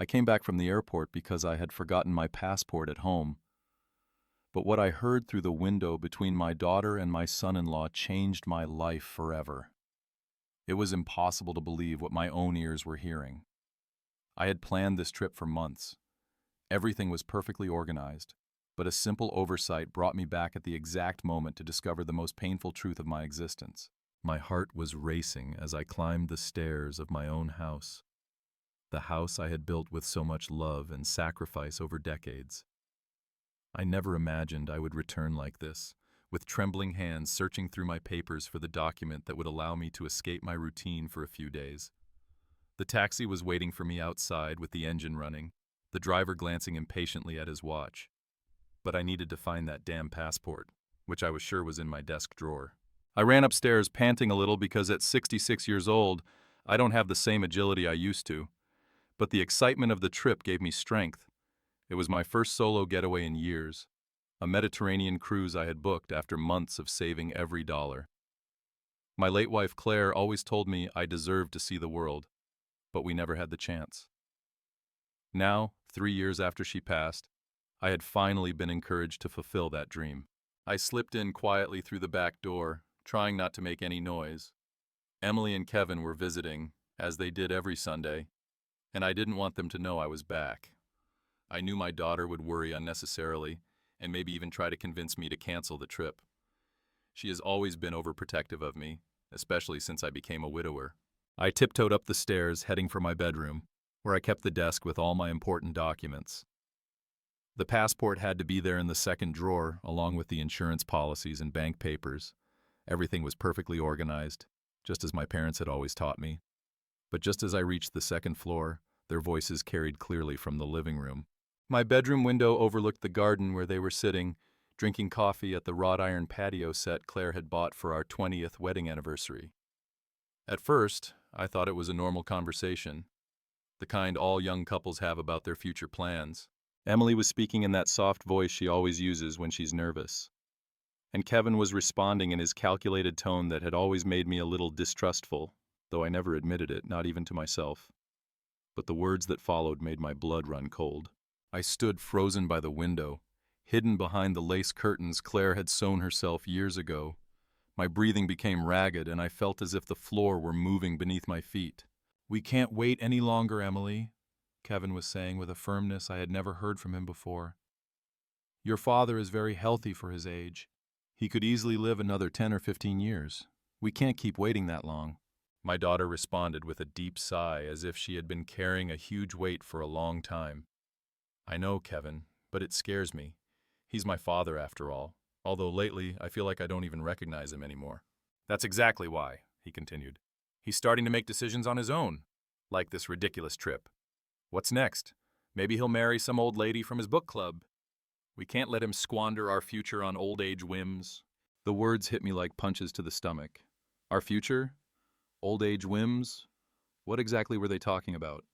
I came back from the airport because I had forgotten my passport at home. But what I heard through the window between my daughter and my son-in-law changed my life forever. It was impossible to believe what my own ears were hearing. I had planned this trip for months. Everything was perfectly organized, but a simple oversight brought me back at the exact moment to discover the most painful truth of my existence. My heart was racing as I climbed the stairs of my own house, the house I had built with so much love and sacrifice over decades. I never imagined I would return like this, with trembling hands searching through my papers for the document that would allow me to escape my routine for a few days. The taxi was waiting for me outside with the engine running, the driver glancing impatiently at his watch. But I needed to find that damn passport, which I was sure was in my desk drawer. I ran upstairs panting a little because at 66 years old, I don't have the same agility I used to. But the excitement of the trip gave me strength. It was my first solo getaway in years, a Mediterranean cruise I had booked after months of saving every dollar. My late wife Claire always told me I deserved to see the world, but we never had the chance. Now, 3 years after she passed, I had finally been encouraged to fulfill that dream. I slipped in quietly through the back door, trying not to make any noise. Emily and Kevin were visiting, as they did every Sunday, and I didn't want them to know I was back. I knew my daughter would worry unnecessarily, and maybe even try to convince me to cancel the trip. She has always been overprotective of me, especially since I became a widower. I tiptoed up the stairs, heading for my bedroom, where I kept the desk with all my important documents. The passport had to be there in the second drawer, along with the insurance policies and bank papers. Everything was perfectly organized, just as my parents had always taught me. But just as I reached the second floor, their voices carried clearly from the living room. My bedroom window overlooked the garden where they were sitting, drinking coffee at the wrought iron patio set Claire had bought for our 20th wedding anniversary. At first, I thought it was a normal conversation, the kind all young couples have about their future plans. Emily was speaking in that soft voice she always uses when she's nervous. And Kevin was responding in his calculated tone that had always made me a little distrustful, though I never admitted it, not even to myself. But the words that followed made my blood run cold. I stood frozen by the window, hidden behind the lace curtains Claire had sewn herself years ago. My breathing became ragged, and I felt as if the floor were moving beneath my feet. "We can't wait any longer, Emily," Kevin was saying with a firmness I had never heard from him before. "Your father is very healthy for his age. He could easily live another 10 or 15 years. We can't keep waiting that long." My daughter responded with a deep sigh, as if she had been carrying a huge weight for a long time. "I know, Kevin, but it scares me. He's my father, after all, although lately I feel like I don't even recognize him anymore." "That's exactly why," he continued. "He's starting to make decisions on his own, like this ridiculous trip. What's next? Maybe he'll marry some old lady from his book club. We can't let him squander our future on old age whims." The words hit me like punches to the stomach. Our future? Old age whims? What exactly were they talking about?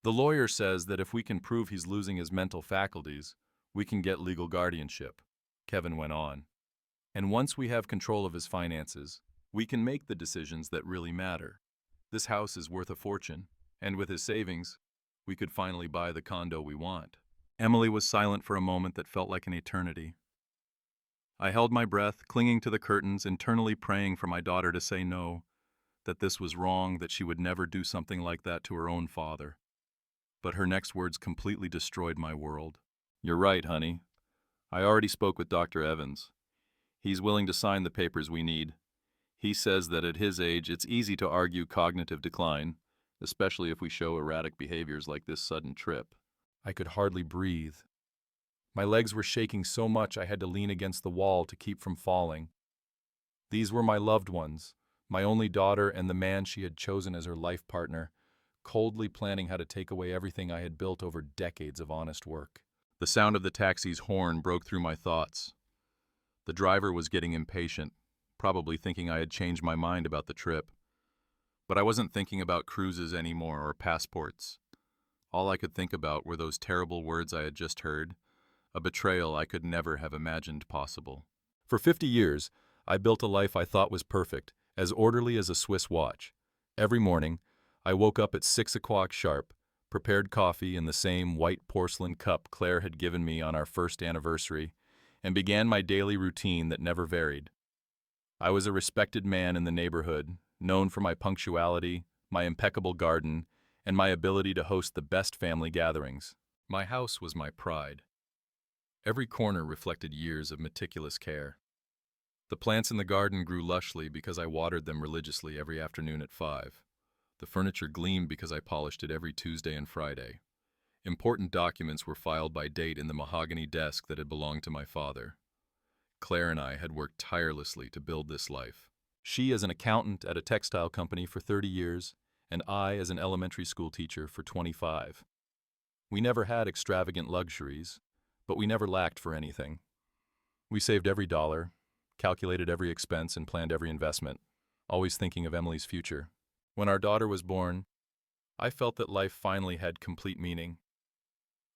"The lawyer says that if we can prove he's losing his mental faculties, we can get legal guardianship," Kevin went on. "And once we have control of his finances, we can make the decisions that really matter. This house is worth a fortune, and with his savings, we could finally buy the condo we want." Emily was silent for a moment that felt like an eternity. I held my breath, clinging to the curtains, internally praying for my daughter to say no, that this was wrong, that she would never do something like that to her own father. But her next words completely destroyed my world. "You're right, honey. I already spoke with Dr. Evans. He's willing to sign the papers we need. He says that at his age, it's easy to argue cognitive decline, especially if we show erratic behaviors like this sudden trip." I could hardly breathe. My legs were shaking so much I had to lean against the wall to keep from falling. These were my loved ones, my only daughter and the man she had chosen as her life partner, coldly planning how to take away everything I had built over decades of honest work. The sound of the taxi's horn broke through my thoughts. The driver was getting impatient, probably thinking I had changed my mind about the trip. But I wasn't thinking about cruises anymore or passports. All I could think about were those terrible words I had just heard, a betrayal I could never have imagined possible. For 50 years, I built a life I thought was perfect, as orderly as a Swiss watch. Every morning, I woke up at 6 o'clock sharp, prepared coffee in the same white porcelain cup Claire had given me on our first anniversary, and began my daily routine that never varied. I was a respected man in the neighborhood, known for my punctuality, my impeccable garden, and my ability to host the best family gatherings. My house was my pride. Every corner reflected years of meticulous care. The plants in the garden grew lushly because I watered them religiously every afternoon at 5. The furniture gleamed because I polished it every Tuesday and Friday. Important documents were filed by date in the mahogany desk that had belonged to my father. Claire and I had worked tirelessly to build this life. She as an accountant at a textile company for 30 years, and I as an elementary school teacher for 25. We never had extravagant luxuries, but we never lacked for anything. We saved every dollar, calculated every expense, and planned every investment, always thinking of Emily's future. When our daughter was born, I felt that life finally had complete meaning.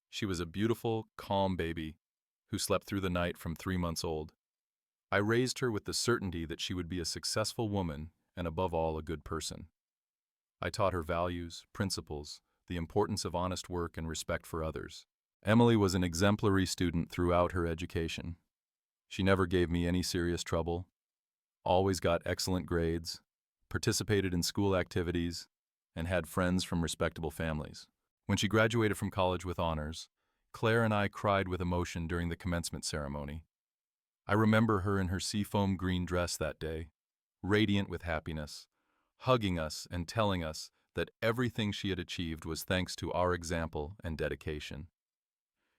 She was a beautiful, calm baby who slept through the night from 3 months old. I raised her with the certainty that she would be a successful woman and above all a good person. I taught her values, principles, the importance of honest work and respect for others. Emily was an exemplary student throughout her education. She never gave me any serious trouble, always got excellent grades, participated in school activities, and had friends from respectable families. When she graduated from college with honors, Claire and I cried with emotion during the commencement ceremony. I remember her in her seafoam green dress that day, radiant with happiness, hugging us and telling us that everything she had achieved was thanks to our example and dedication.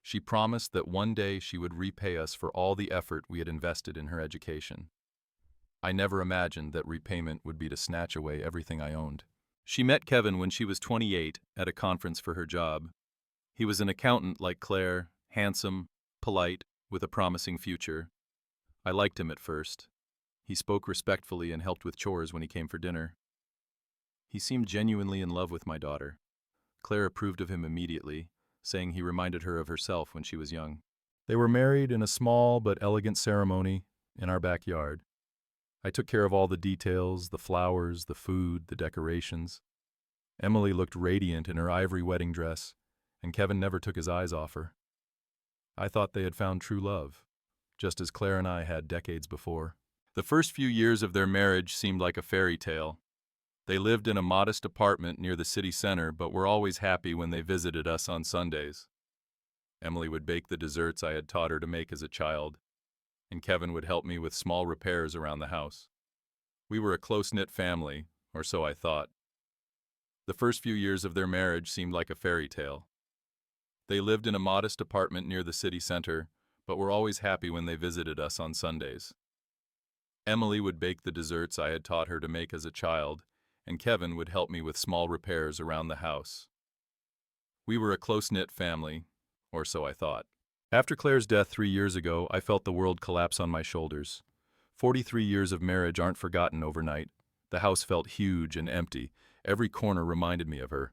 She promised that one day she would repay us for all the effort we had invested in her education. I never imagined that repayment would be to snatch away everything I owned. She met Kevin when she was 28 at a conference for her job. He was an accountant like Claire, handsome, polite, with a promising future. I liked him at first. He spoke respectfully and helped with chores when he came for dinner. He seemed genuinely in love with my daughter. Claire approved of him immediately, saying he reminded her of herself when she was young. They were married in a small but elegant ceremony in our backyard. I took care of all the details, the flowers, the food, the decorations. Emily looked radiant in her ivory wedding dress, and Kevin never took his eyes off her. I thought they had found true love, just as Claire and I had decades before. The first few years of their marriage seemed like a fairy tale. They lived in a modest apartment near the city center, but were always happy when they visited us on Sundays. Emily would bake the desserts I had taught her to make as a child, and Kevin would help me with small repairs around the house. We were a close-knit family, or so I thought. The first few years of their marriage seemed like a fairy tale. They lived in a modest apartment near the city center, but were always happy when they visited us on Sundays. Emily would bake the desserts I had taught her to make as a child, and Kevin would help me with small repairs around the house. We were a close-knit family, or so I thought. After Claire's death 3 years ago, I felt the world collapse on my shoulders. 43 years of marriage aren't forgotten overnight. The house felt huge and empty. Every corner reminded me of her.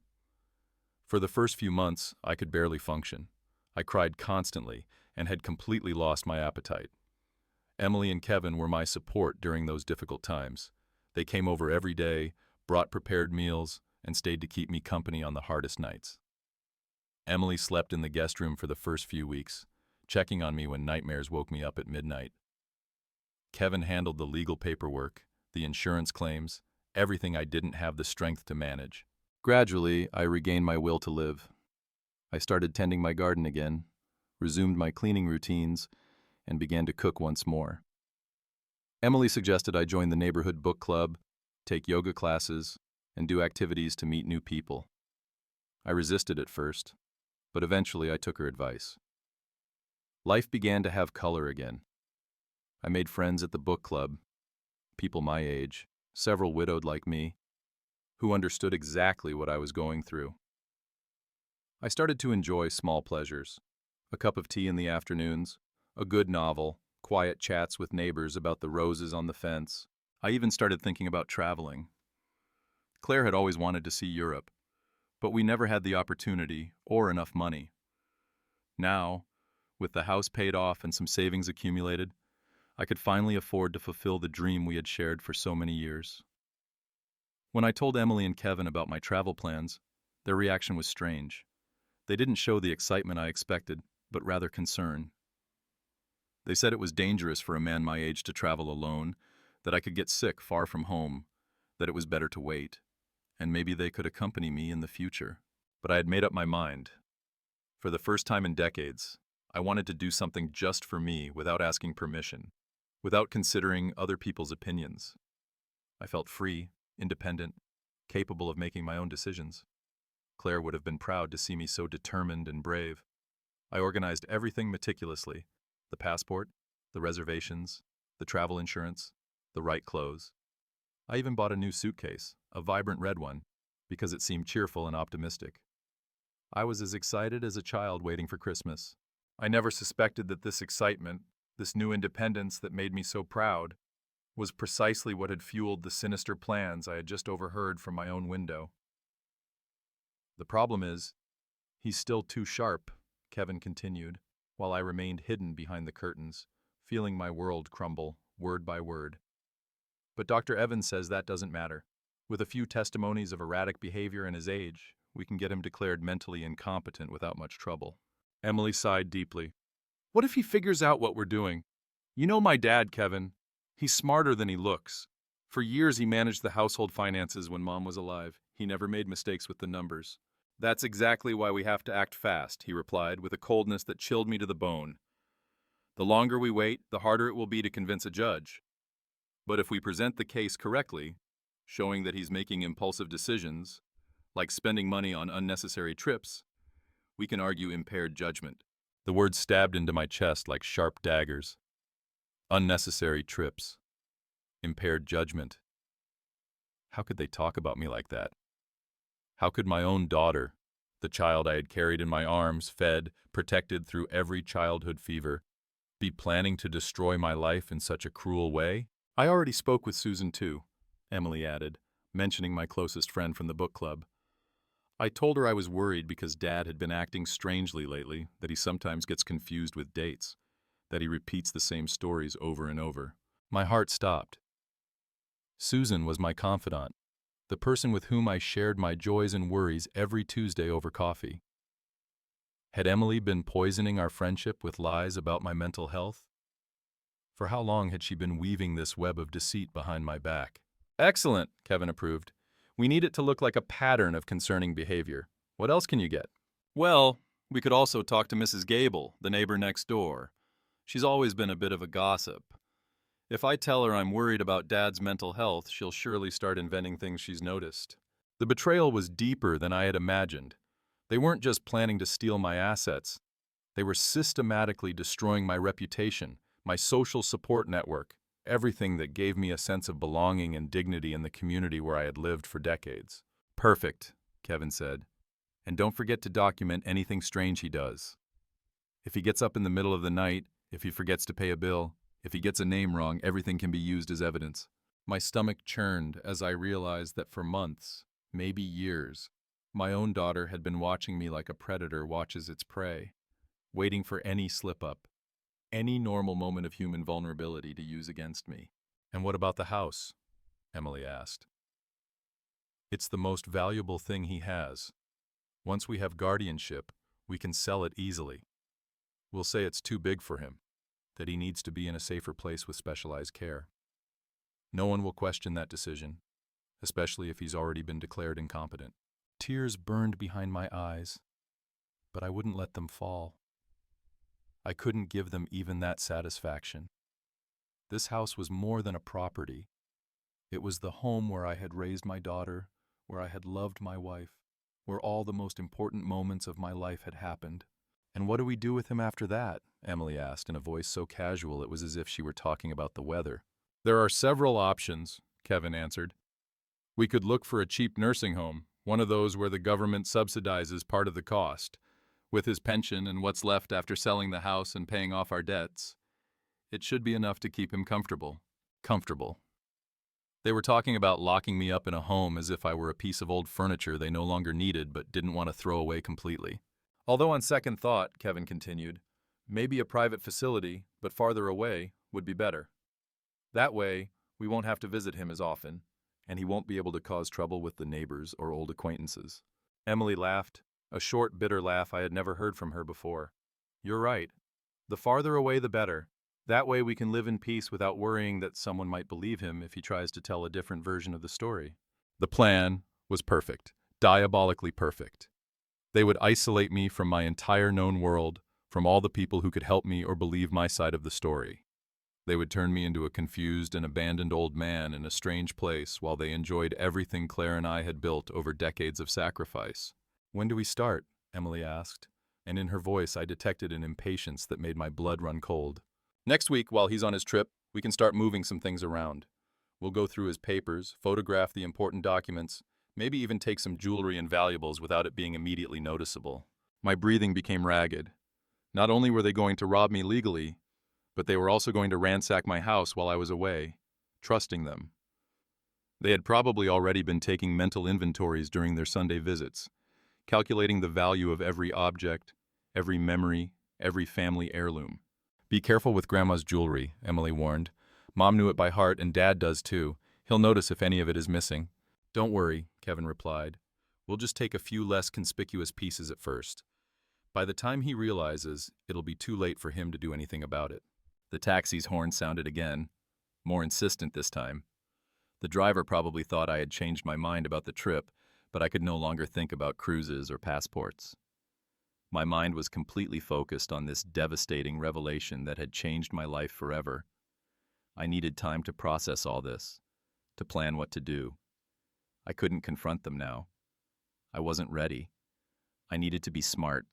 For the first few months, I could barely function. I cried constantly and had completely lost my appetite. Emily and Kevin were my support during those difficult times. They came over every day, brought prepared meals, and stayed to keep me company on the hardest nights. Emily slept in the guest room for the first few weeks, checking on me when nightmares woke me up at midnight. Kevin handled the legal paperwork, the insurance claims, everything I didn't have the strength to manage. Gradually, I regained my will to live. I started tending my garden again, resumed my cleaning routines, and began to cook once more. Emily suggested I join the neighborhood book club, take yoga classes, and do activities to meet new people. I resisted at first, but eventually I took her advice. Life began to have color again. I made friends at the book club, people my age, several widowed like me, who understood exactly what I was going through. I started to enjoy small pleasures, a cup of tea in the afternoons, a good novel, quiet chats with neighbors about the roses on the fence. I even started thinking about traveling. Claire had always wanted to see Europe, but we never had the opportunity or enough money. Now, with the house paid off and some savings accumulated, I could finally afford to fulfill the dream we had shared for so many years. When I told Emily and Kevin about my travel plans, Their reaction was strange. They didn't show the excitement I expected, but rather concern. They said it was dangerous for a man my age to travel alone, that I could get sick far from home, that it was better to wait, and maybe they could accompany me in the future. But I had made up my mind. For the first time in decades, I wanted to do something just for me without asking permission, without considering other people's opinions. I felt free, independent, capable of making my own decisions. Claire would have been proud to see me so determined and brave. I organized everything meticulously: the passport, the reservations, the travel insurance, the right clothes. I even bought a new suitcase, a vibrant red one, because it seemed cheerful and optimistic. I was as excited as a child waiting for Christmas. I never suspected that this excitement, this new independence that made me so proud, was precisely what had fueled the sinister plans I had just overheard from my own window. The problem is, he's still too sharp, Kevin continued, while I remained hidden behind the curtains, feeling my world crumble, word by word. But Dr. Evans says that doesn't matter. With a few testimonies of erratic behavior and his age, we can get him declared mentally incompetent without much trouble. Emily sighed deeply. What if he figures out what we're doing? You know my dad, Kevin. He's smarter than he looks. For years he managed the household finances when Mom was alive. He never made mistakes with the numbers. That's exactly why we have to act fast, he replied, with a coldness that chilled me to the bone. The longer we wait, the harder it will be to convince a judge. But if we present the case correctly, showing that he's making impulsive decisions, like spending money on unnecessary trips, we can argue impaired judgment. The words stabbed into my chest like sharp daggers. Unnecessary trips. Impaired judgment. How could they talk about me like that? How could my own daughter, the child I had carried in my arms, fed, protected through every childhood fever, be planning to destroy my life in such a cruel way? I already spoke with Susan too, Emily added, mentioning my closest friend from the book club. I told her I was worried because Dad had been acting strangely lately, that he sometimes gets confused with dates, that he repeats the same stories over and over. My heart stopped. Susan was my confidant, the person with whom I shared my joys and worries every Tuesday over coffee. Had Emily been poisoning our friendship with lies about my mental health? For how long had she been weaving this web of deceit behind my back? Excellent, Kevin approved. We need it to look like a pattern of concerning behavior. What else can you get? Well, we could also talk to Mrs. Gable, the neighbor next door. She's always been a bit of a gossip. If I tell her I'm worried about Dad's mental health, she'll surely start inventing things she's noticed. The betrayal was deeper than I had imagined. They weren't just planning to steal my assets. They were systematically destroying my reputation, my social support network, everything that gave me a sense of belonging and dignity in the community where I had lived for decades. Perfect, Kevin said. And don't forget to document anything strange he does. If he gets up in the middle of the night, if he forgets to pay a bill, if he gets a name wrong, everything can be used as evidence. My stomach churned as I realized that for months, maybe years, my own daughter had been watching me like a predator watches its prey, waiting for any slip-up, any normal moment of human vulnerability to use against me. And what about the house? Emily asked. It's the most valuable thing he has. Once we have guardianship, we can sell it easily. We'll say it's too big for him, that he needs to be in a safer place with specialized care. No one will question that decision, especially if he's already been declared incompetent. Tears burned behind my eyes, but I wouldn't let them fall. I couldn't give them even that satisfaction. This house was more than a property. It was the home where I had raised my daughter, where I had loved my wife, where all the most important moments of my life had happened. And what do we do with him after that? Emily asked in a voice so casual it was as if she were talking about the weather. There are several options, Kevin answered. We could look for a cheap nursing home, one of those where the government subsidizes part of the cost. With his pension and what's left after selling the house and paying off our debts, it should be enough to keep him comfortable. Comfortable. They were talking about locking me up in a home as if I were a piece of old furniture they no longer needed but didn't want to throw away completely. Although on second thought, Kevin continued, maybe a private facility, but farther away, would be better. That way, we won't have to visit him as often, and he won't be able to cause trouble with the neighbors or old acquaintances. Emily laughed, a short, bitter laugh I had never heard from her before. You're right. The farther away the better. That way we can live in peace without worrying that someone might believe him if he tries to tell a different version of the story. The plan was perfect, diabolically perfect. They would isolate me from my entire known world, from all the people who could help me or believe my side of the story. They would turn me into a confused and abandoned old man in a strange place while they enjoyed everything Claire and I had built over decades of sacrifice. When do we start? Emily asked, and in her voice I detected an impatience that made my blood run cold. Next week, while he's on his trip, we can start moving some things around. We'll go through his papers, photograph the important documents, maybe even take some jewelry and valuables without it being immediately noticeable. My breathing became ragged. Not only were they going to rob me legally, but they were also going to ransack my house while I was away, trusting them. They had probably already been taking mental inventories during their Sunday visits, calculating the value of every object, every memory, every family heirloom. Be careful with Grandma's jewelry, Emily warned. Mom knew it by heart and Dad does too. He'll notice if any of it is missing. Don't worry, Kevin replied. We'll just take a few less conspicuous pieces at first. By the time he realizes, it'll be too late for him to do anything about it. The taxi's horn sounded again, more insistent this time. The driver probably thought I had changed my mind about the trip, but I could no longer think about cruises or passports. My mind was completely focused on this devastating revelation that had changed my life forever. I needed time to process all this, to plan what to do. I couldn't confront them now. I wasn't ready. I needed to be smart,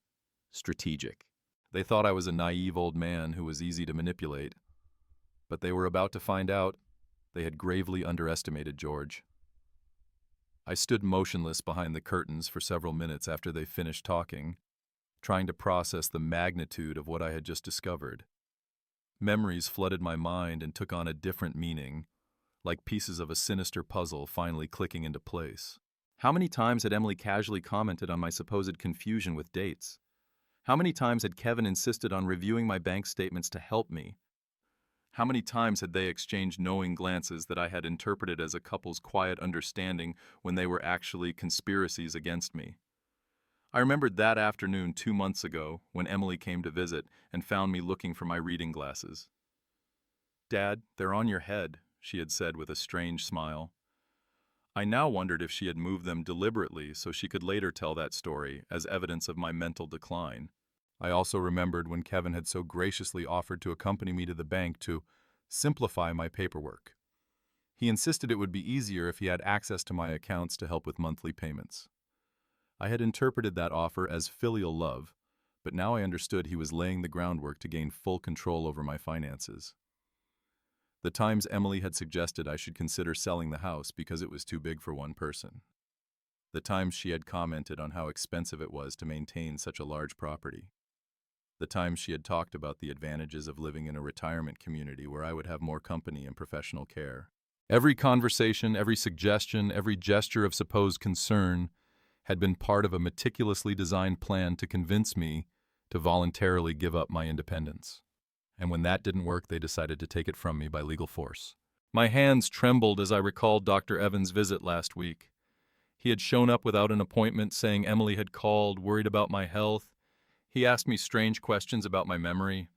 strategic. They thought I was a naive old man who was easy to manipulate. But they were about to find out they had gravely underestimated George. I stood motionless behind the curtains for several minutes after they finished talking, trying to process the magnitude of what I had just discovered. Memories flooded my mind and took on a different meaning, like pieces of a sinister puzzle finally clicking into place. How many times had Emily casually commented on my supposed confusion with dates? How many times had Kevin insisted on reviewing my bank statements to help me? How many times had they exchanged knowing glances that I had interpreted as a couple's quiet understanding when they were actually conspiracies against me? I remembered that afternoon 2 months ago when Emily came to visit and found me looking for my reading glasses. Dad, they're on your head, she had said with a strange smile. I now wondered if she had moved them deliberately so she could later tell that story as evidence of my mental decline. I also remembered when Kevin had so graciously offered to accompany me to the bank to simplify my paperwork. He insisted it would be easier if he had access to my accounts to help with monthly payments. I had interpreted that offer as filial love, but now I understood he was laying the groundwork to gain full control over my finances. The times Emily had suggested I should consider selling the house because it was too big for one person. The times she had commented on how expensive it was to maintain such a large property. The times she had talked about the advantages of living in a retirement community where I would have more company and professional care. Every conversation, every suggestion, every gesture of supposed concern had been part of a meticulously designed plan to convince me to voluntarily give up my independence. And when that didn't work, they decided to take it from me by legal force. My hands trembled as I recalled Dr. Evans' visit last week. He had shown up without an appointment, saying Emily had called, worried about my health. He asked me strange questions about my memory,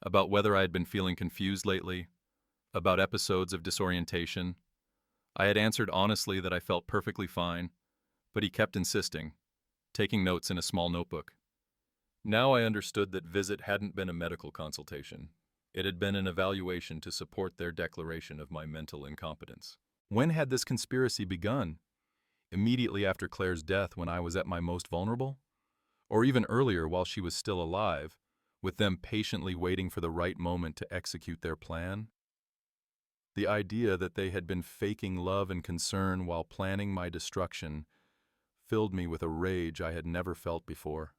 about whether I had been feeling confused lately, about episodes of disorientation. I had answered honestly that I felt perfectly fine, but he kept insisting, taking notes in a small notebook. Now I understood that visit hadn't been a medical consultation. It had been an evaluation to support their declaration of my mental incompetence. When had this conspiracy begun? Immediately after Claire's death, when I was at my most vulnerable? Or even earlier while she was still alive, with them patiently waiting for the right moment to execute their plan? The idea that they had been faking love and concern while planning my destruction filled me with a rage I had never felt before.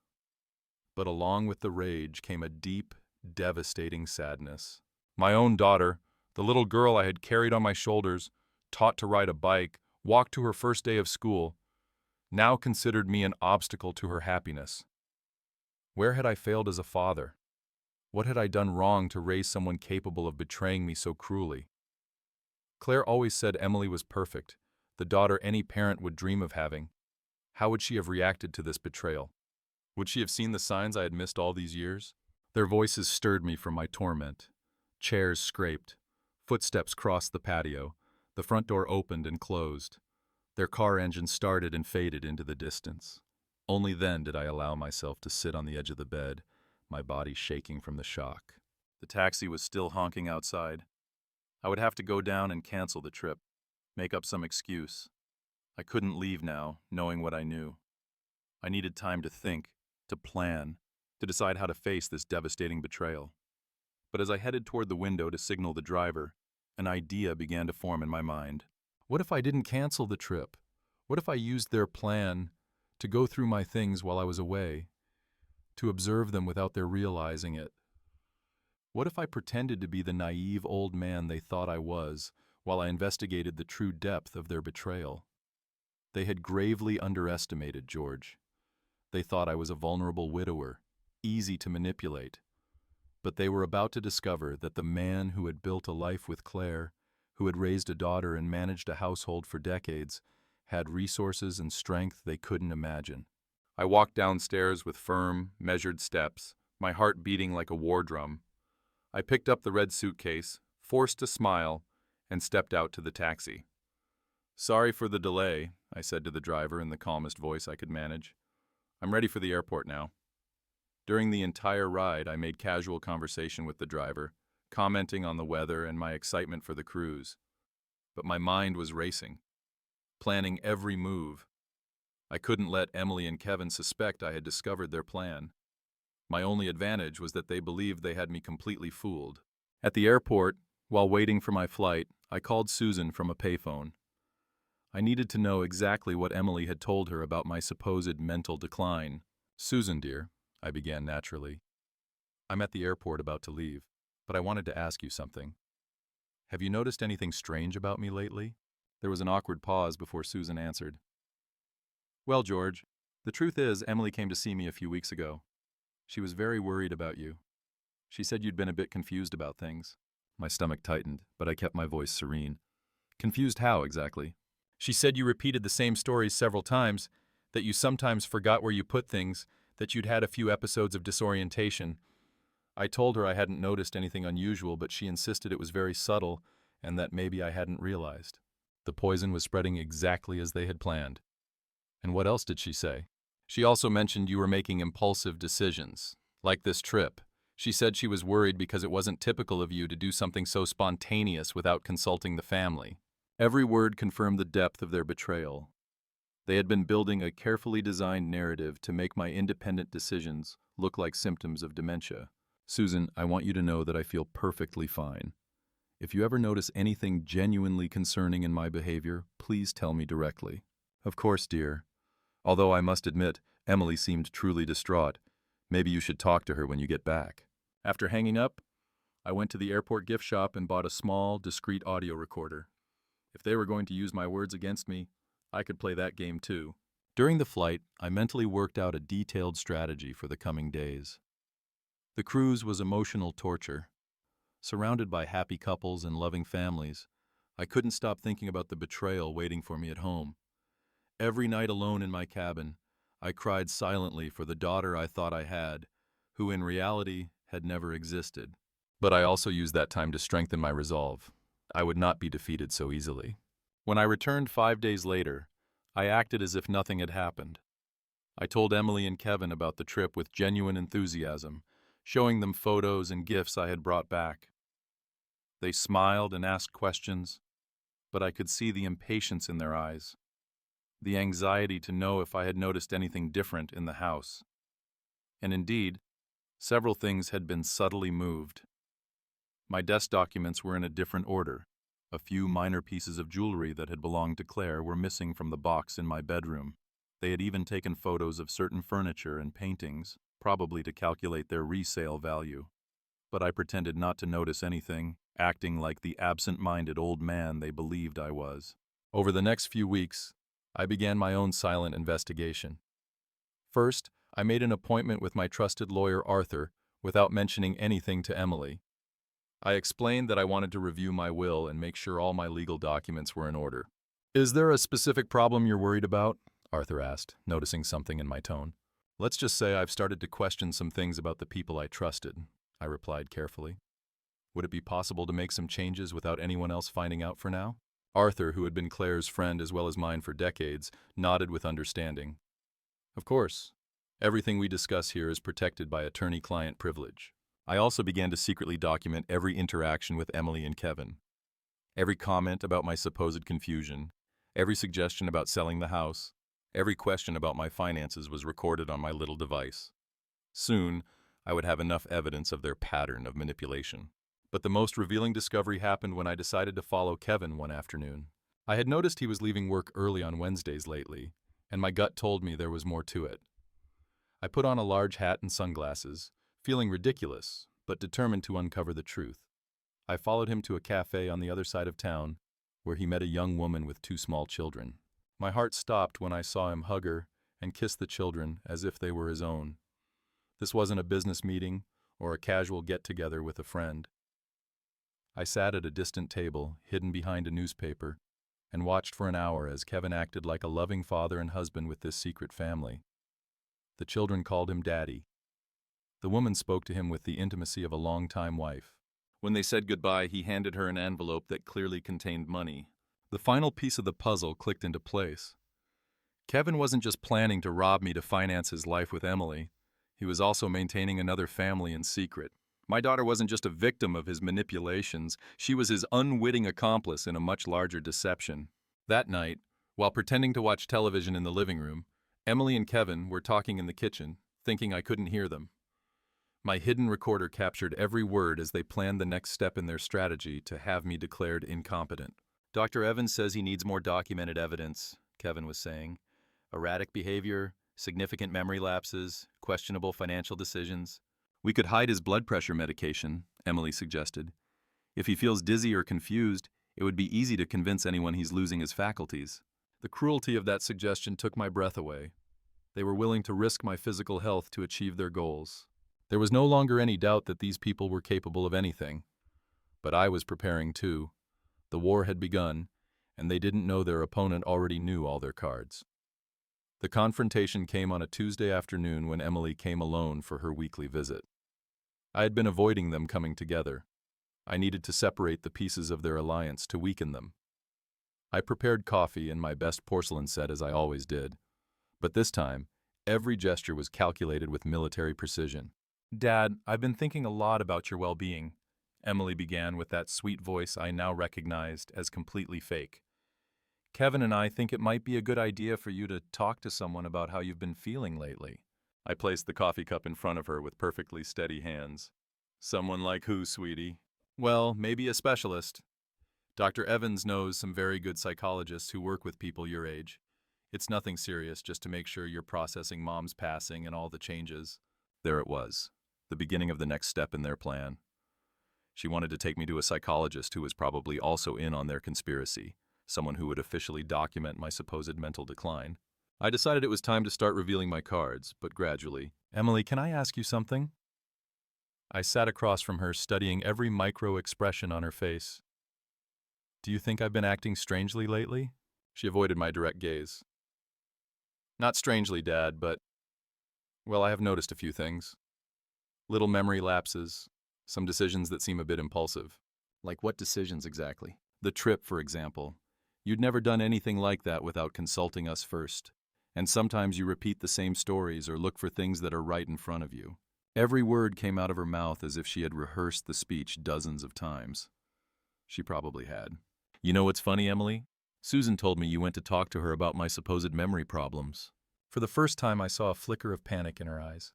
But along with the rage came a deep, devastating sadness. My own daughter, the little girl I had carried on my shoulders, taught to ride a bike, walked to her first day of school, now considered me an obstacle to her happiness. Where had I failed as a father? What had I done wrong to raise someone capable of betraying me so cruelly? Claire always said Emily was perfect, the daughter any parent would dream of having. How would she have reacted to this betrayal? Would she have seen the signs I had missed all these years? Their voices stirred me from my torment. Chairs scraped. Footsteps crossed the patio. The front door opened and closed. Their car engine started and faded into the distance. Only then did I allow myself to sit on the edge of the bed, my body shaking from the shock. The taxi was still honking outside. I would have to go down and cancel the trip, make up some excuse. I couldn't leave now, knowing what I knew. I needed time to think, to plan, to decide how to face this devastating betrayal. But as I headed toward the window to signal the driver, an idea began to form in my mind. What if I didn't cancel the trip? What if I used their plan to go through my things while I was away, to observe them without their realizing it? What if I pretended to be the naive old man they thought I was while I investigated the true depth of their betrayal? They had gravely underestimated George. They thought I was a vulnerable widower, easy to manipulate. But they were about to discover that the man who had built a life with Claire, who had raised a daughter and managed a household for decades, had resources and strength they couldn't imagine. I walked downstairs with firm, measured steps, my heart beating like a war drum. I picked up the red suitcase, forced a smile, and stepped out to the taxi. "Sorry for the delay," I said to the driver in the calmest voice I could manage. "I'm ready for the airport now." During the entire ride, I made casual conversation with the driver, commenting on the weather and my excitement for the cruise. But my mind was racing, planning every move. I couldn't let Emily and Kevin suspect I had discovered their plan. My only advantage was that they believed they had me completely fooled. At the airport, while waiting for my flight, I called Susan from a payphone. I needed to know exactly what Emily had told her about my supposed mental decline. "Susan, dear," I began naturally. "I'm at the airport about to leave, but I wanted to ask you something. Have you noticed anything strange about me lately?" There was an awkward pause before Susan answered. "Well, George, the truth is Emily came to see me a few weeks ago. She was very worried about you. She said you'd been a bit confused about things." My stomach tightened, but I kept my voice serene. "Confused how, exactly?" "She said you repeated the same stories several times, that you sometimes forgot where you put things, that you'd had a few episodes of disorientation. I told her I hadn't noticed anything unusual, but she insisted it was very subtle and that maybe I hadn't realized." The poison was spreading exactly as they had planned. "And what else did she say?" "She also mentioned you were making impulsive decisions, like this trip. She said she was worried because it wasn't typical of you to do something so spontaneous without consulting the family." Every word confirmed the depth of their betrayal. They had been building a carefully designed narrative to make my independent decisions look like symptoms of dementia. "Susan, I want you to know that I feel perfectly fine. If you ever notice anything genuinely concerning in my behavior, please tell me directly." "Of course, dear. Although I must admit, Emily seemed truly distraught. Maybe you should talk to her when you get back." After hanging up, I went to the airport gift shop and bought a small, discreet audio recorder. If they were going to use my words against me, I could play that game too. During the flight, I mentally worked out a detailed strategy for the coming days. The cruise was emotional torture. Surrounded by happy couples and loving families, I couldn't stop thinking about the betrayal waiting for me at home. Every night alone in my cabin, I cried silently for the daughter I thought I had, who in reality had never existed. But I also used that time to strengthen my resolve. I would not be defeated so easily. When I returned 5 days later, I acted as if nothing had happened. I told Emily and Kevin about the trip with genuine enthusiasm, showing them photos and gifts I had brought back. They smiled and asked questions, but I could see the impatience in their eyes, the anxiety to know if I had noticed anything different in the house. And indeed, several things had been subtly moved. My desk documents were in a different order. A few minor pieces of jewelry that had belonged to Claire were missing from the box in my bedroom. They had even taken photos of certain furniture and paintings, probably to calculate their resale value. But I pretended not to notice anything, acting like the absent-minded old man they believed I was. Over the next few weeks, I began my own silent investigation. First, I made an appointment with my trusted lawyer Arthur without mentioning anything to Emily. I explained that I wanted to review my will and make sure all my legal documents were in order. "Is there a specific problem you're worried about?" Arthur asked, noticing something in my tone. Let's just say I've started to question some things about the people I trusted, I replied carefully. Would it be possible to make some changes without anyone else finding out for now? Arthur, who had been Claire's friend as well as mine for decades, nodded with understanding. Of course. Everything we discuss here is protected by attorney-client privilege. I also began to secretly document every interaction with Emily and Kevin. Every comment about my supposed confusion, every suggestion about selling the house, every question about my finances was recorded on my little device. Soon, I would have enough evidence of their pattern of manipulation. But the most revealing discovery happened when I decided to follow Kevin one afternoon. I had noticed he was leaving work early on Wednesdays lately, and my gut told me there was more to it. I put on a large hat and sunglasses, feeling ridiculous, but determined to uncover the truth. I followed him to a cafe on the other side of town, where he met a young woman with 2 small children. My heart stopped when I saw him hug her and kiss the children as if they were his own. This wasn't a business meeting or a casual get-together with a friend. I sat at a distant table, hidden behind a newspaper, and watched for an hour as Kevin acted like a loving father and husband with this secret family. The children called him Daddy. The woman spoke to him with the intimacy of a longtime wife. When they said goodbye, he handed her an envelope that clearly contained money. The final piece of the puzzle clicked into place. Kevin wasn't just planning to rob me to finance his life with Emily. He was also maintaining another family in secret. My daughter wasn't just a victim of his manipulations, she was his unwitting accomplice in a much larger deception. That night, while pretending to watch television in the living room, Emily and Kevin were talking in the kitchen, thinking I couldn't hear them. My hidden recorder captured every word as they planned the next step in their strategy to have me declared incompetent. Dr. Evans says he needs more documented evidence, Kevin was saying. Erratic behavior, significant memory lapses, questionable financial decisions. We could hide his blood pressure medication, Emily suggested. If he feels dizzy or confused, it would be easy to convince anyone he's losing his faculties. The cruelty of that suggestion took my breath away. They were willing to risk my physical health to achieve their goals. There was no longer any doubt that these people were capable of anything. But I was preparing too. The war had begun, and they didn't know their opponent already knew all their cards. The confrontation came on a Tuesday afternoon when Emily came alone for her weekly visit. I had been avoiding them coming together. I needed to separate the pieces of their alliance to weaken them. I prepared coffee in my best porcelain set as I always did. But this time, every gesture was calculated with military precision. Dad, I've been thinking a lot about your well-being, Emily began with that sweet voice I now recognized as completely fake. Kevin and I think it might be a good idea for you to talk to someone about how you've been feeling lately. I placed the coffee cup in front of her with perfectly steady hands. Someone like who, sweetie? Well, maybe a specialist. Dr. Evans knows some very good psychologists who work with people your age. It's nothing serious, just to make sure you're processing Mom's passing and all the changes. There it was, the beginning of the next step in their plan. She wanted to take me to a psychologist who was probably also in on their conspiracy, someone who would officially document my supposed mental decline. I decided it was time to start revealing my cards, but gradually. Emily, can I ask you something? I sat across from her, studying every micro-expression on her face. Do you think I've been acting strangely lately? She avoided my direct gaze. Not strangely, Dad, but... well, I have noticed a few things. Little memory lapses, some decisions that seem a bit impulsive. Like what decisions exactly? The trip, for example. You'd never done anything like that without consulting us first. And sometimes you repeat the same stories or look for things that are right in front of you. Every word came out of her mouth as if she had rehearsed the speech dozens of times. She probably had. You know what's funny, Emily? Susan told me you went to talk to her about my supposed memory problems. For the first time, I saw a flicker of panic in her eyes.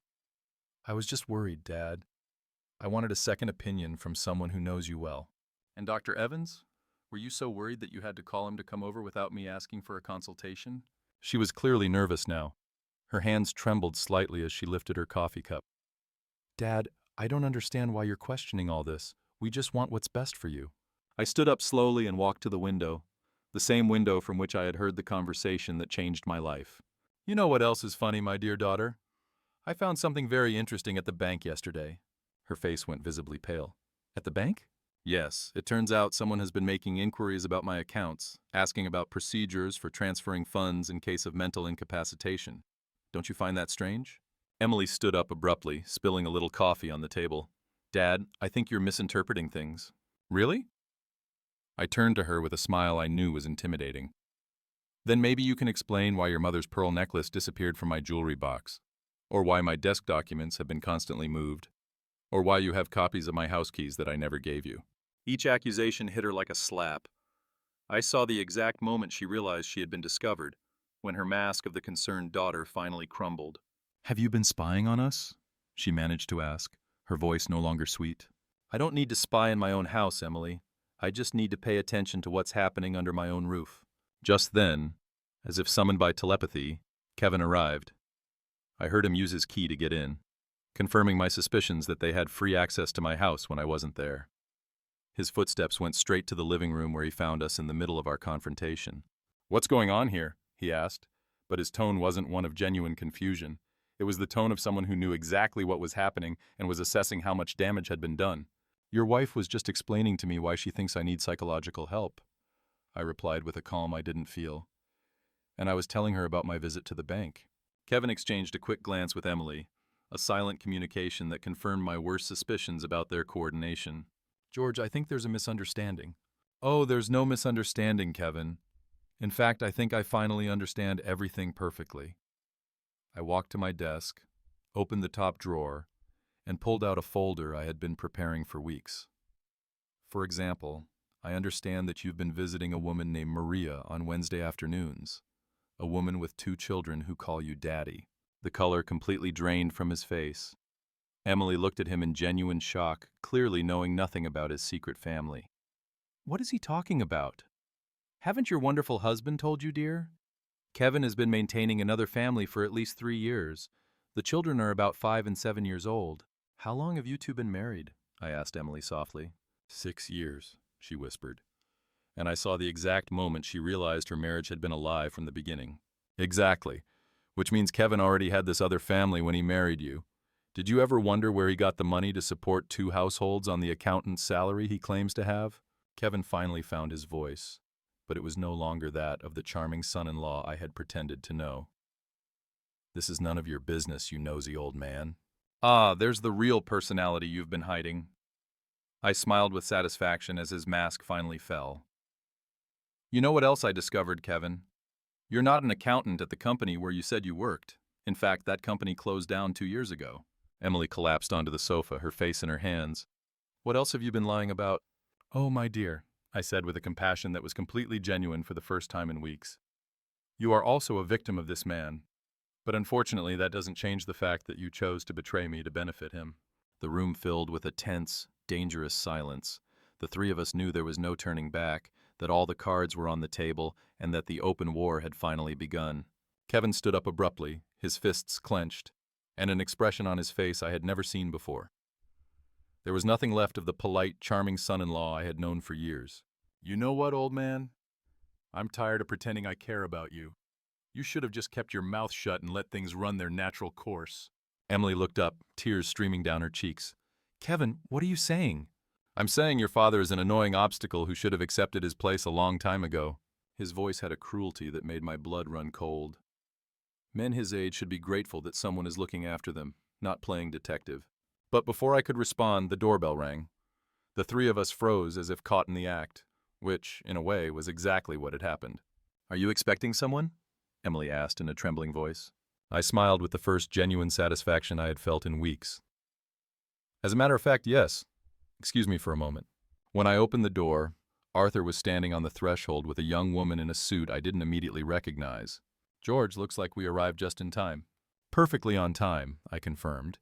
I was just worried, Dad. I wanted a second opinion from someone who knows you well. And Dr. Evans? Were you so worried that you had to call him to come over without me asking for a consultation? She was clearly nervous now. Her hands trembled slightly as she lifted her coffee cup. Dad, I don't understand why you're questioning all this. We just want what's best for you. I stood up slowly and walked to the window, the same window from which I had heard the conversation that changed my life. You know what else is funny, my dear daughter? I found something very interesting at the bank yesterday. Her face went visibly pale. At the bank? Yes, it turns out someone has been making inquiries about my accounts, asking about procedures for transferring funds in case of mental incapacitation. Don't you find that strange? Emily stood up abruptly, spilling a little coffee on the table. Dad, I think you're misinterpreting things. Really? I turned to her with a smile I knew was intimidating. Then maybe you can explain why your mother's pearl necklace disappeared from my jewelry box, or why my desk documents have been constantly moved, or why you have copies of my house keys that I never gave you. Each accusation hit her like a slap. I saw the exact moment she realized she had been discovered, when her mask of the concerned daughter finally crumbled. Have you been spying on us? She managed to ask, her voice no longer sweet. I don't need to spy in my own house, Emily. I just need to pay attention to what's happening under my own roof. Just then, as if summoned by telepathy, Kevin arrived. I heard him use his key to get in, confirming my suspicions that they had free access to my house when I wasn't there. His footsteps went straight to the living room where he found us in the middle of our confrontation. What's going on here? He asked, but his tone wasn't one of genuine confusion. It was the tone of someone who knew exactly what was happening and was assessing how much damage had been done. Your wife was just explaining to me why she thinks I need psychological help, I replied with a calm I didn't feel. And I was telling her about my visit to the bank. Kevin exchanged a quick glance with Emily, a silent communication that confirmed my worst suspicions about their coordination. George, I think there's a misunderstanding. Oh, there's no misunderstanding, Kevin. In fact, I think I finally understand everything perfectly. I walked to my desk, opened the top drawer, and pulled out a folder I had been preparing for weeks. For example, I understand that you've been visiting a woman named Maria on Wednesday afternoons, a woman with 2 children who call you Daddy. The color completely drained from his face. Emily looked at him in genuine shock, clearly knowing nothing about his secret family. What is he talking about? Haven't your wonderful husband told you, dear? Kevin has been maintaining another family for at least 3 years. The children are about 5 and 7 years old. How long have you two been married? I asked Emily softly. 6 years, she whispered. And I saw the exact moment she realized her marriage had been a lie from the beginning. Exactly. Which means Kevin already had this other family when he married you. Did you ever wonder where he got the money to support 2 households on the accountant's salary he claims to have? Kevin finally found his voice, but it was no longer that of the charming son-in-law I had pretended to know. This is none of your business, you nosy old man. Ah, there's the real personality you've been hiding. I smiled with satisfaction as his mask finally fell. You know what else I discovered, Kevin? You're not an accountant at the company where you said you worked. In fact, that company closed down 2 years ago. Emily collapsed onto the sofa, her face in her hands. What else have you been lying about? Oh, my dear, I said with a compassion that was completely genuine for the first time in weeks. You are also a victim of this man. But unfortunately, that doesn't change the fact that you chose to betray me to benefit him. The room filled with a tense, dangerous silence. The 3 of us knew there was no turning back, that all the cards were on the table, and that the open war had finally begun. Kevin stood up abruptly, his fists clenched, and an expression on his face I had never seen before. There was nothing left of the polite, charming son-in-law I had known for years. You know what, old man? I'm tired of pretending I care about you. You should have just kept your mouth shut and let things run their natural course. Emily looked up, tears streaming down her cheeks. Kevin, what are you saying? I'm saying your father is an annoying obstacle who should have accepted his place a long time ago. His voice had a cruelty that made my blood run cold. Men his age should be grateful that someone is looking after them, not playing detective. But before I could respond, the doorbell rang. The 3 of us froze as if caught in the act, which, in a way, was exactly what had happened. Are you expecting someone? Emily asked in a trembling voice. I smiled with the first genuine satisfaction I had felt in weeks. As a matter of fact, yes. Excuse me for a moment. When I opened the door, Arthur was standing on the threshold with a young woman in a suit I didn't immediately recognize. George, looks like we arrived just in time. Perfectly on time, I confirmed.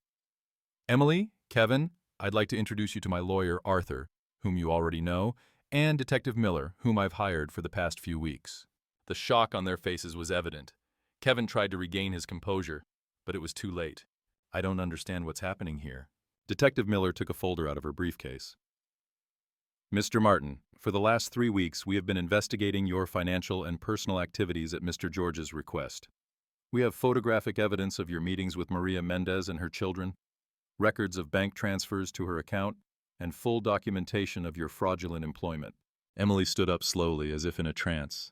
Emily, Kevin, I'd like to introduce you to my lawyer, Arthur, whom you already know, and Detective Miller, whom I've hired for the past few weeks. The shock on their faces was evident. Kevin tried to regain his composure, but it was too late. I don't understand what's happening here. Detective Miller took a folder out of her briefcase. Mr. Martin, for the last 3 weeks we have been investigating your financial and personal activities at Mr. George's request. We have photographic evidence of your meetings with Maria Mendez and her children, records of bank transfers to her account, and full documentation of your fraudulent employment. Emily stood up slowly, as if in a trance.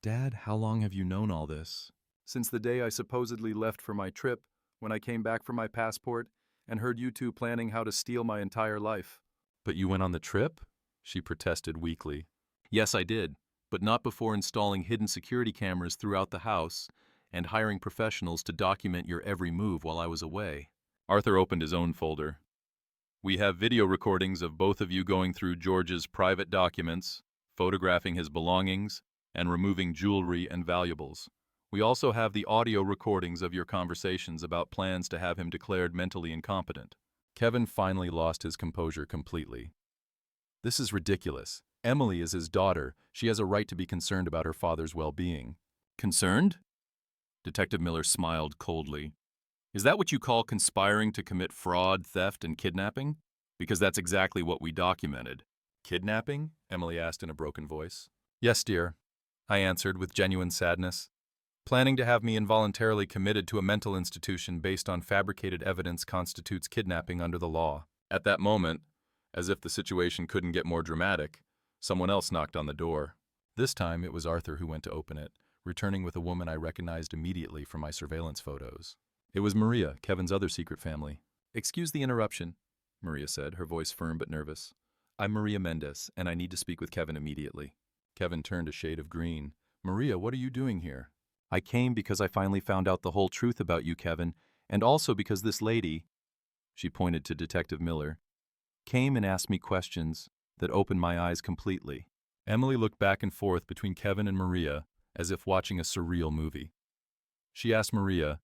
Dad, how long have you known all this? Since the day I supposedly left for my trip, when I came back for my passport, and heard you two planning how to steal my entire life. But you went on the trip? She protested weakly. Yes, I did, but not before installing hidden security cameras throughout the house and hiring professionals to document your every move while I was away. Arthur opened his own folder. We have video recordings of both of you going through George's private documents, photographing his belongings, and removing jewelry and valuables. We also have the audio recordings of your conversations about plans to have him declared mentally incompetent. Kevin finally lost his composure completely. This is ridiculous. Emily is his daughter. She has a right to be concerned about her father's well-being. Concerned? Detective Miller smiled coldly. Is that what you call conspiring to commit fraud, theft, and kidnapping? Because that's exactly what we documented. Kidnapping? Emily asked in a broken voice. Yes, dear, I answered with genuine sadness. Planning to have me involuntarily committed to a mental institution based on fabricated evidence constitutes kidnapping under the law. At that moment, as if the situation couldn't get more dramatic, someone else knocked on the door. This time it was Arthur who went to open it, returning with a woman I recognized immediately from my surveillance photos. It was Maria, Kevin's other secret family. Excuse the interruption, Maria said, her voice firm but nervous. I'm Maria Mendez, and I need to speak with Kevin immediately. Kevin turned a shade of green. Maria, what are you doing here? I came because I finally found out the whole truth about you, Kevin, and also because this lady, she pointed to Detective Miller, came and asked me questions that opened my eyes completely. Emily looked back and forth between Kevin and Maria as if watching a surreal movie. She asked Maria,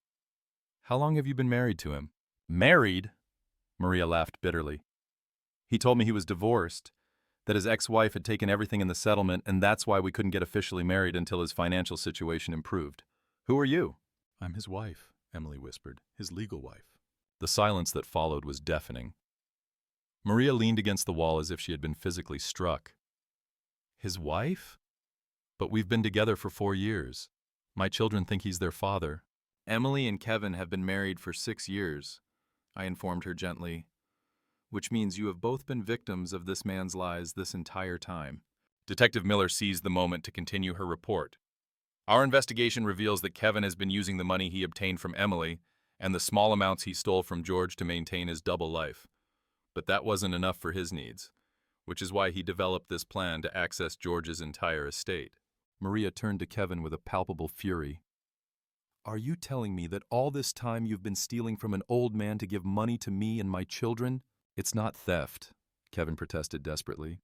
How long have you been married to him? Married? Maria laughed bitterly. He told me he was divorced, that his ex-wife had taken everything in the settlement, and that's why we couldn't get officially married until his financial situation improved. Who are you? I'm his wife, Emily whispered, his legal wife. The silence that followed was deafening. Maria leaned against the wall as if she had been physically struck. His wife? But we've been together for 4 years. My children think he's their father. Emily and Kevin have been married for 6 years, I informed her gently, which means you have both been victims of this man's lies this entire time. Detective Miller seized the moment to continue her report. Our investigation reveals that Kevin has been using the money he obtained from Emily and the small amounts he stole from George to maintain his double life. But that wasn't enough for his needs, which is why he developed this plan to access George's entire estate. Maria turned to Kevin with a palpable fury. Are you telling me that all this time you've been stealing from an old man to give money to me and my children? It's not theft, Kevin protested desperately.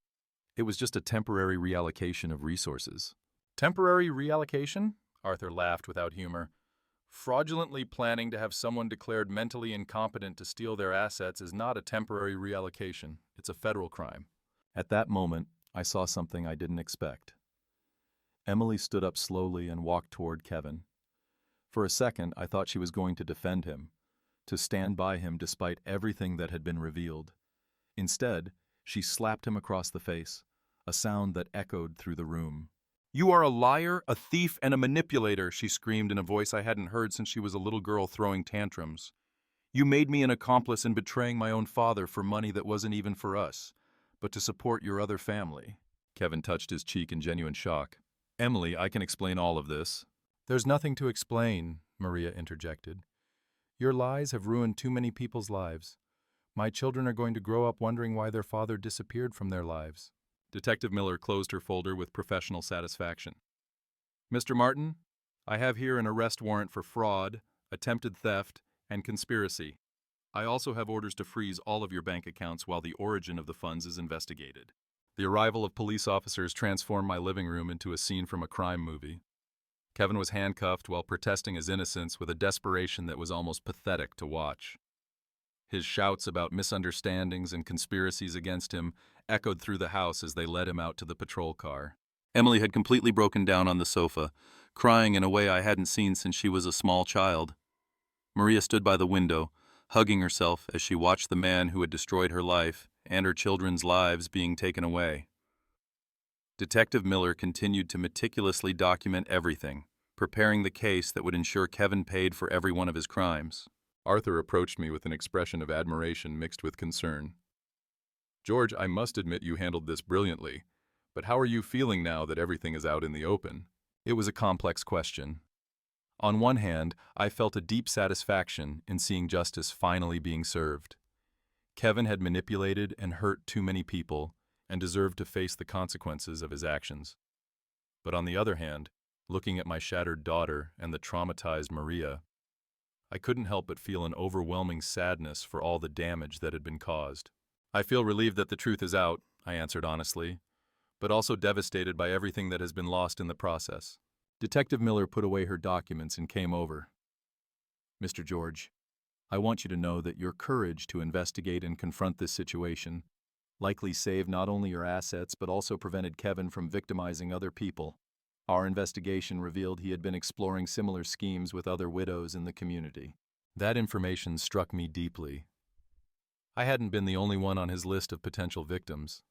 It was just a temporary reallocation of resources. Temporary reallocation? Arthur laughed without humor. Fraudulently planning to have someone declared mentally incompetent to steal their assets is not a temporary reallocation. It's a federal crime. At that moment, I saw something I didn't expect. Emily stood up slowly and walked toward Kevin. For a second, I thought she was going to defend him, to stand by him despite everything that had been revealed. Instead, she slapped him across the face, a sound that echoed through the room. You are a liar, a thief, and a manipulator, she screamed in a voice I hadn't heard since she was a little girl throwing tantrums. You made me an accomplice in betraying my own father for money that wasn't even for us, but to support your other family. Kevin touched his cheek in genuine shock. Emily, I can explain all of this. There's nothing to explain, Maria interjected. Your lies have ruined too many people's lives. My children are going to grow up wondering why their father disappeared from their lives. Detective Miller closed her folder with professional satisfaction. Mr. Martin, I have here an arrest warrant for fraud, attempted theft, and conspiracy. I also have orders to freeze all of your bank accounts while the origin of the funds is investigated. The arrival of police officers transformed my living room into a scene from a crime movie. Kevin was handcuffed while protesting his innocence with a desperation that was almost pathetic to watch. His shouts about misunderstandings and conspiracies against him echoed through the house as they led him out to the patrol car. Emily had completely broken down on the sofa, crying in a way I hadn't seen since she was a small child. Maria stood by the window, hugging herself as she watched the man who had destroyed her life and her children's lives being taken away. Detective Miller continued to meticulously document everything, preparing the case that would ensure Kevin paid for every one of his crimes. Arthur approached me with an expression of admiration mixed with concern. George, I must admit you handled this brilliantly, but how are you feeling now that everything is out in the open? It was a complex question. On one hand, I felt a deep satisfaction in seeing justice finally being served. Kevin had manipulated and hurt too many people and deserved to face the consequences of his actions. But on the other hand, looking at my shattered daughter and the traumatized Maria, I couldn't help but feel an overwhelming sadness for all the damage that had been caused. I feel relieved that the truth is out, I answered honestly, but also devastated by everything that has been lost in the process. Detective Miller put away her documents and came over. Mr. George, I want you to know that your courage to investigate and confront this situation likely saved not only your assets but also prevented Kevin from victimizing other people. Our investigation revealed he had been exploring similar schemes with other widows in the community. That information struck me deeply. I hadn't been the only one on his list of potential victims.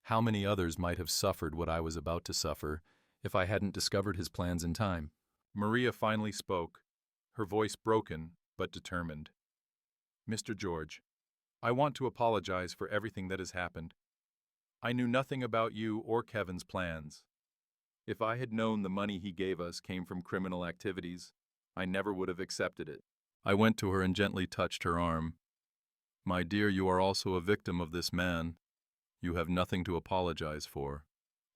How many others might have suffered what I was about to suffer if I hadn't discovered his plans in time? Maria finally spoke, her voice broken but determined. Mr. George, I want to apologize for everything that has happened. I knew nothing about you or Kevin's plans. If I had known the money he gave us came from criminal activities, I never would have accepted it. I went to her and gently touched her arm. My dear, you are also a victim of this man. You have nothing to apologize for.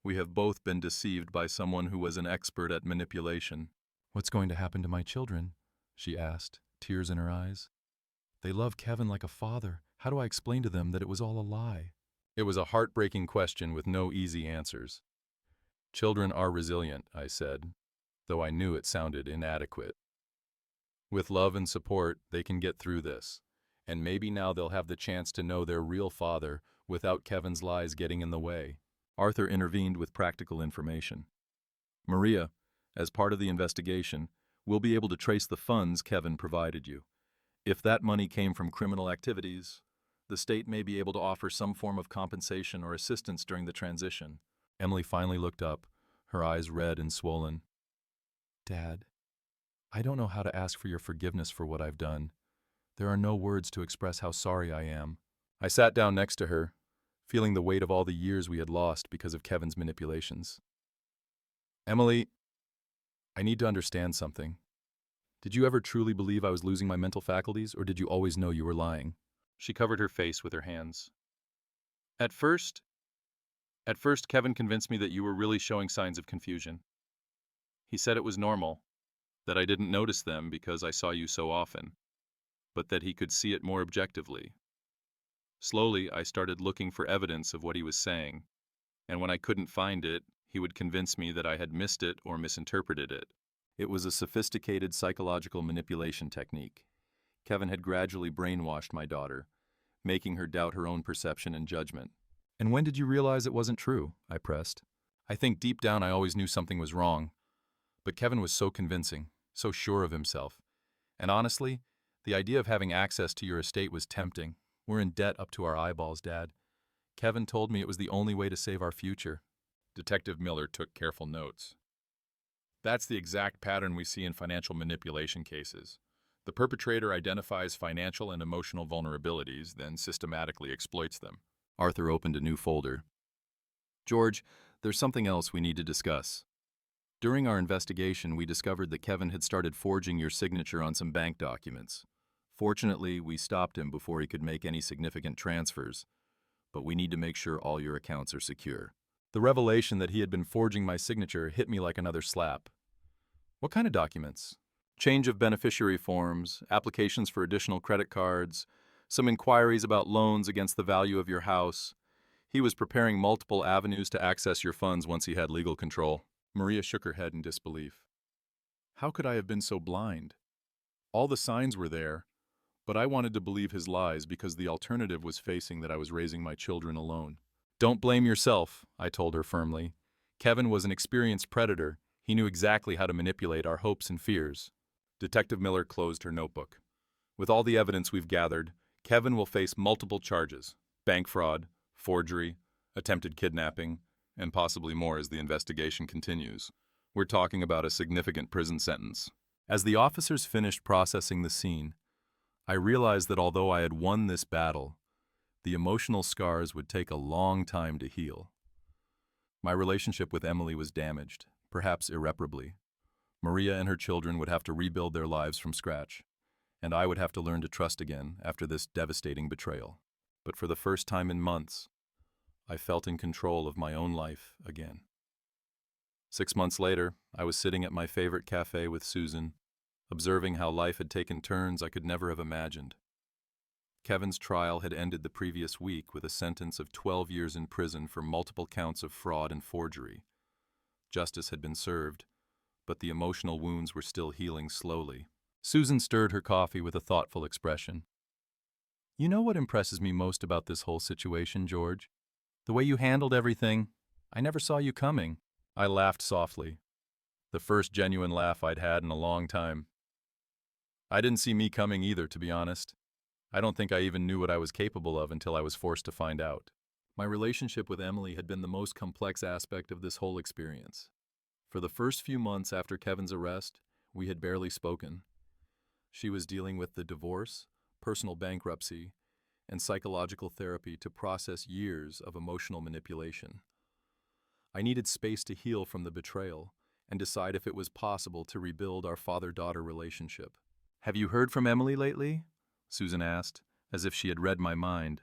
We have both been deceived by someone who was an expert at manipulation. What's going to happen to my children? She asked, tears in her eyes. They love Kevin like a father. How do I explain to them that it was all a lie? It was a heartbreaking question with no easy answers. Children are resilient, I said, though I knew it sounded inadequate. With love and support, they can get through this, and maybe now they'll have the chance to know their real father without Kevin's lies getting in the way. Arthur intervened with practical information. Maria, as part of the investigation, will be able to trace the funds Kevin provided you. If that money came from criminal activities, the state may be able to offer some form of compensation or assistance during the transition. Emily finally looked up, her eyes red and swollen. Dad, I don't know how to ask for your forgiveness for what I've done. There are no words to express how sorry I am. I sat down next to her, feeling the weight of all the years we had lost because of Kevin's manipulations. Emily, I need to understand something. Did you ever truly believe I was losing my mental faculties, or did you always know you were lying? She covered her face with her hands. At first, Kevin convinced me that you were really showing signs of confusion. He said it was normal, that I didn't notice them because I saw you so often, but that he could see it more objectively. Slowly, I started looking for evidence of what he was saying, and when I couldn't find it, he would convince me that I had missed it or misinterpreted it. It was a sophisticated psychological manipulation technique. Kevin had gradually brainwashed my daughter, making her doubt her own perception and judgment. And when did you realize it wasn't true? I pressed. I think deep down I always knew something was wrong. But Kevin was so convincing, so sure of himself. And honestly, the idea of having access to your estate was tempting. We're in debt up to our eyeballs, Dad. Kevin told me it was the only way to save our future. Detective Miller took careful notes. That's the exact pattern we see in financial manipulation cases. The perpetrator identifies financial and emotional vulnerabilities, then systematically exploits them. Arthur opened a new folder. George, there's something else we need to discuss. During our investigation, we discovered that Kevin had started forging your signature on some bank documents. Fortunately, we stopped him before he could make any significant transfers, but we need to make sure all your accounts are secure. The revelation that he had been forging my signature hit me like another slap. What kind of documents? Change of beneficiary forms, applications for additional credit cards, some inquiries about loans against the value of your house. He was preparing multiple avenues to access your funds once he had legal control. Maria shook her head in disbelief. How could I have been so blind? All the signs were there, but I wanted to believe his lies because the alternative was facing that I was raising my children alone. Don't blame yourself, I told her firmly. Kevin was an experienced predator. He knew exactly how to manipulate our hopes and fears. Detective Miller closed her notebook. With all the evidence we've gathered, Kevin will face multiple charges: bank fraud, forgery, attempted kidnapping, and possibly more as the investigation continues. We're talking about a significant prison sentence. As the officers finished processing the scene, I realized that although I had won this battle, The emotional scars would take a long time to heal. My relationship with Emily was damaged, perhaps irreparably. Maria and her children would have to rebuild their lives from scratch, and I would have to learn to trust again after this devastating betrayal. But for the first time in months, I felt in control of my own life again. 6 months later, I was sitting at my favorite cafe with Susan, observing how life had taken turns I could never have imagined. Kevin's trial had ended the previous week with a sentence of 12 years in prison for multiple counts of fraud and forgery. Justice had been served, but the emotional wounds were still healing slowly. Susan stirred her coffee with a thoughtful expression. "You know what impresses me most about this whole situation, George? The way you handled everything. I never saw you coming." I laughed softly, the first genuine laugh I'd had in a long time. I didn't see me coming either, to be honest. I don't think I even knew what I was capable of until I was forced to find out. My relationship with Emily had been the most complex aspect of this whole experience. For the first few months after Kevin's arrest, we had barely spoken. She was dealing with the divorce, personal bankruptcy, and psychological therapy to process years of emotional manipulation. I needed space to heal from the betrayal and decide if it was possible to rebuild our father-daughter relationship. "Have you heard from Emily lately?" Susan asked, as if she had read my mind.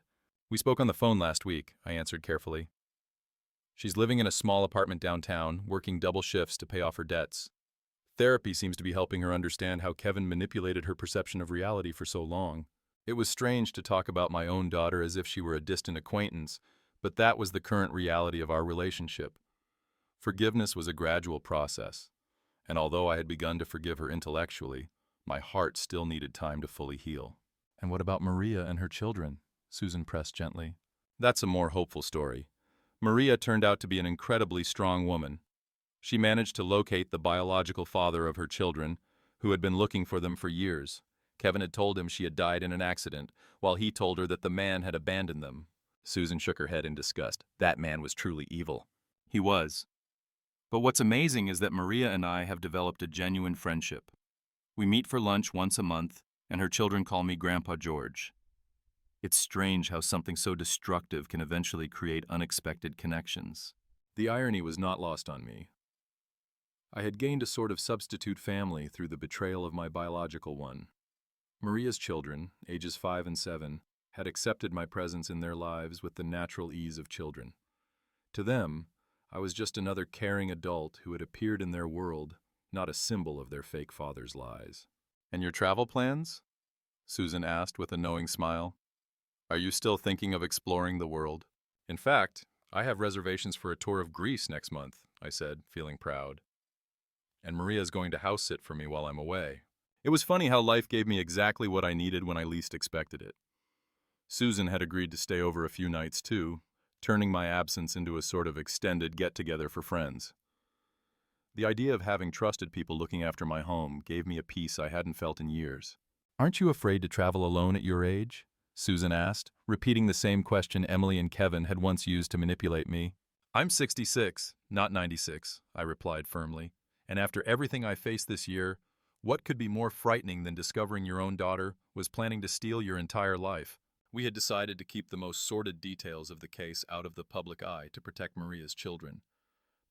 "We spoke on the phone last week," I answered carefully. "She's living in a small apartment downtown, working double shifts to pay off her debts. Therapy seems to be helping her understand how Kevin manipulated her perception of reality for so long. It was strange to talk about my own daughter as if she were a distant acquaintance, but that was the current reality of our relationship. Forgiveness was a gradual process, and although I had begun to forgive her intellectually, my heart still needed time to fully heal. "And what about Maria and her children?" Susan pressed gently. "That's a more hopeful story. Maria turned out to be an incredibly strong woman. She managed to locate the biological father of her children, who had been looking for them for years. Kevin had told him she had died in an accident, while he told her that the man had abandoned them." Susan shook her head in disgust. "That man was truly evil." "He was. But what's amazing is that Maria and I have developed a genuine friendship. We meet for lunch once a month, and her children call me Grandpa George. It's strange how something so destructive can eventually create unexpected connections." The irony was not lost on me. I had gained a sort of substitute family through the betrayal of my biological one. Maria's children, ages 5 and 7, had accepted my presence in their lives with the natural ease of children. To them, I was just another caring adult who had appeared in their world, not a symbol of their fake father's lies. "And your travel plans?" Susan asked with a knowing smile. "Are you still thinking of exploring the world?" "In fact, I have reservations for a tour of Greece next month," I said, feeling proud. "And Maria's going to house sit for me while I'm away." It was funny how life gave me exactly what I needed when I least expected it. Susan had agreed to stay over a few nights too, turning my absence into a sort of extended get-together for friends. The idea of having trusted people looking after my home gave me a peace I hadn't felt in years. "Aren't you afraid to travel alone at your age?" Susan asked, repeating the same question Emily and Kevin had once used to manipulate me. "I'm 66, not 96, I replied firmly. "And after everything I faced this year, what could be more frightening than discovering your own daughter was planning to steal your entire life?" We had decided to keep the most sordid details of the case out of the public eye to protect Maria's children.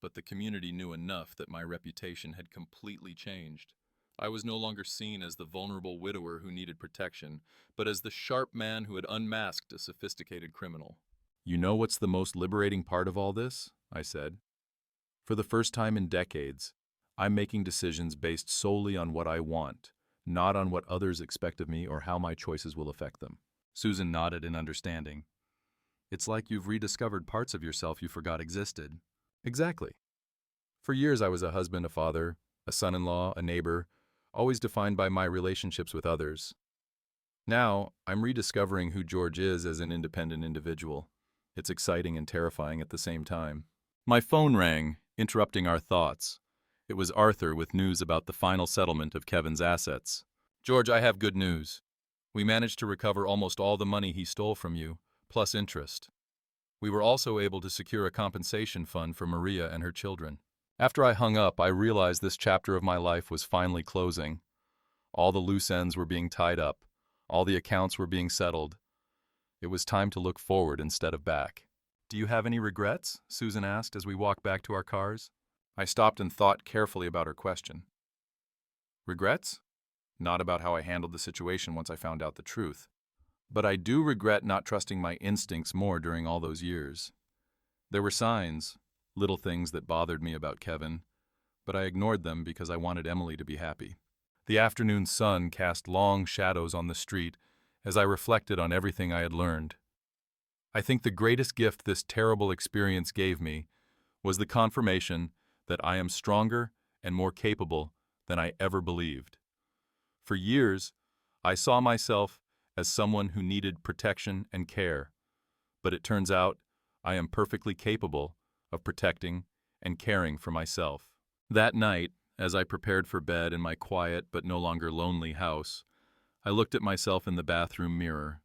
But the community knew enough that my reputation had completely changed. I was no longer seen as the vulnerable widower who needed protection, but as the sharp man who had unmasked a sophisticated criminal. "You know what's the most liberating part of all this?" I said. "For the first time in decades, I'm making decisions based solely on what I want, not on what others expect of me or how my choices will affect them." Susan nodded in understanding. "It's like you've rediscovered parts of yourself you forgot existed." "Exactly. For years I was a husband, a father, a son-in-law, a neighbor, always defined by my relationships with others. Now, I'm rediscovering who George is as an independent individual. It's exciting and terrifying at the same time." My phone rang, interrupting our thoughts. It was Arthur with news about the final settlement of Kevin's assets. "George, I have good news. We managed to recover almost all the money he stole from you, plus interest. We were also able to secure a compensation fund for Maria and her children." After I hung up, I realized this chapter of my life was finally closing. All the loose ends were being tied up. All the accounts were being settled. It was time to look forward instead of back. "Do you have any regrets?" Susan asked as we walked back to our cars. I stopped and thought carefully about her question. Regrets? Not about how I handled the situation once I found out the truth. But I do regret not trusting my instincts more during all those years. There were signs, little things that bothered me about Kevin, but I ignored them because I wanted Emily to be happy. The afternoon sun cast long shadows on the street as I reflected on everything I had learned. I think the greatest gift this terrible experience gave me was the confirmation that I am stronger and more capable than I ever believed. For years, I saw myself as someone who needed protection and care, but it turns out I am perfectly capable of protecting and caring for myself. That night, as I prepared for bed in my quiet but no longer lonely house, I looked at myself in the bathroom mirror.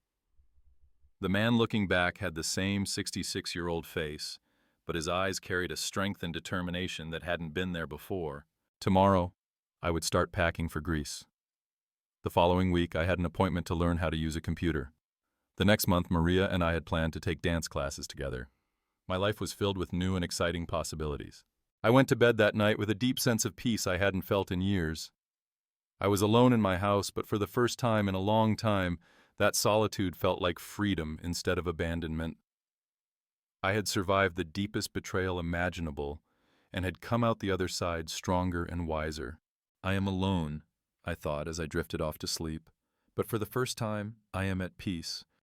The man looking back had the same 66-year-old face, but his eyes carried a strength and determination that hadn't been there before. Tomorrow, I would start packing for Greece. The following week, I had an appointment to learn how to use a computer. The next month, Maria and I had planned to take dance classes together. My life was filled with new and exciting possibilities. I went to bed that night with a deep sense of peace I hadn't felt in years. I was alone in my house, but for the first time in a long time, that solitude felt like freedom instead of abandonment. I had survived the deepest betrayal imaginable and had come out the other side stronger and wiser. I am alone, I thought as I drifted off to sleep, but for the first time, I am at peace.